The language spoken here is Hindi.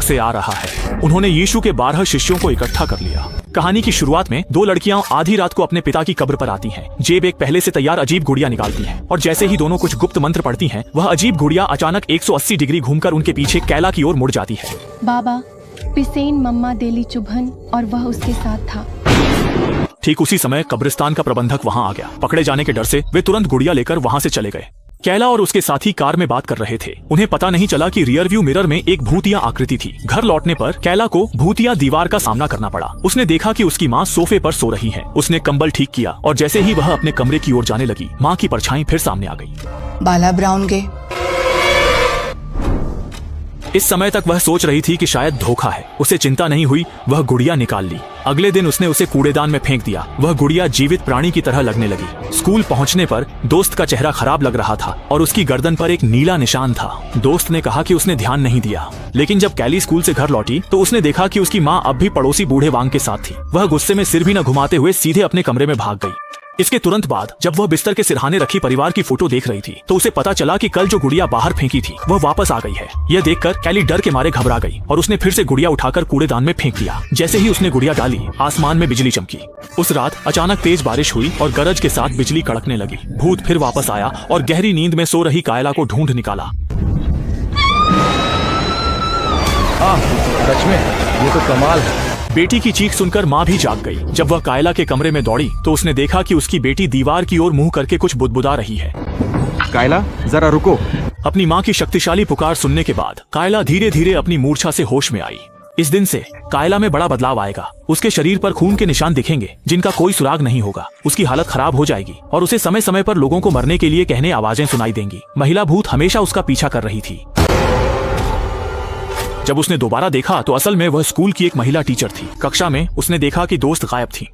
से आ रहा है। उन्होंने यीशु के 12 शिष्यों को इकट्ठा कर लिया। कहानी की शुरुआत में 2 लड़कियां आधी रात को अपने पिता की कब्र पर आती हैं। जेब एक पहले से तैयार अजीब गुड़िया निकालती है और जैसे ही दोनों कुछ गुप्त मंत्र पढ़ती हैं, वह अजीब गुड़िया अचानक 180 डिग्री घूमकर उनके पीछे कैला की ओर मुड़ जाती है। बाबा, पिसेन मम्मा देली चुभन और वह उसके साथ था। ठीक उसी समय कब्रिस्तान का प्रबंधक वहां आ गया। पकड़े जाने के डर से वे तुरंत गुड़िया लेकर वहां से चले गए। कैला और उसके साथी कार में बात कर रहे थे। उन्हें पता नहीं चला कि रियर व्यू मिरर में एक भूतिया आकृति थी। घर लौटने पर कैला को भूतिया दीवार का सामना करना पड़ा। उसने देखा कि उसकी माँ सोफे पर सो रही है। उसने कंबल ठीक किया और जैसे ही वह अपने कमरे की ओर जाने लगी, माँ की परछाई फिर सामने आ गई। बाला ब्राउन के इस समय तक वह सोच रही थी कि शायद धोखा है। उसे चिंता नहीं हुई, वह गुड़िया निकाल ली। अगले दिन उसने उसे कूड़ेदान में फेंक दिया। वह गुड़िया जीवित प्राणी की तरह लगने लगी। स्कूल पहुंचने पर दोस्त का चेहरा खराब लग रहा था और उसकी गर्दन पर एक नीला निशान था। दोस्त ने कहा कि उसने ध्यान नहीं दिया, लेकिन जब कैली स्कूल से घर लौटी तो उसने देखा कि उसकी माँ अब भी पड़ोसी बूढ़े वांग के साथ थी। वह गुस्से में सिर भी न घुमाते हुए सीधे अपने कमरे में भाग गई। इसके तुरंत बाद जब वह बिस्तर के सिरहाने रखी परिवार की फोटो देख रही थी तो उसे पता चला कि कल जो गुड़िया बाहर फेंकी थी वह वापस आ गई है। यह देखकर कैली डर के मारे घबरा गई और उसने फिर से गुड़िया उठाकर कूड़ेदान में फेंक दिया। जैसे ही उसने गुड़िया डाली, आसमान में बिजली चमकी। उस रात अचानक तेज बारिश हुई और गरज के साथ बिजली कड़कने लगी। भूत फिर वापस आया और गहरी नींद में सो रही कायला को ढूंढ निकाला। सच में ये तो कमाल है। बेटी की चीख सुनकर माँ भी जाग गई। जब वह कायला के कमरे में दौड़ी तो उसने देखा कि उसकी बेटी दीवार की ओर मुंह करके कुछ बुदबुदा रही है। कायला, जरा रुको। अपनी माँ की शक्तिशाली पुकार सुनने के बाद कायला धीरे धीरे अपनी मूर्छा से होश में आई। इस दिन से कायला में बड़ा बदलाव आएगा। उसके शरीर पर खून के निशान दिखेंगे जिनका कोई सुराग नहीं होगा। उसकी हालत खराब हो जाएगी और उसे समय समय पर लोगों को मरने के लिए कहने आवाजें सुनाई देंगी। महिला भूत हमेशा उसका पीछा कर रही थी। जब उसने दोबारा देखा तो असल में वह स्कूल की एक महिला टीचर थी। कक्षा में उसने देखा कि दोस्त गायब थी।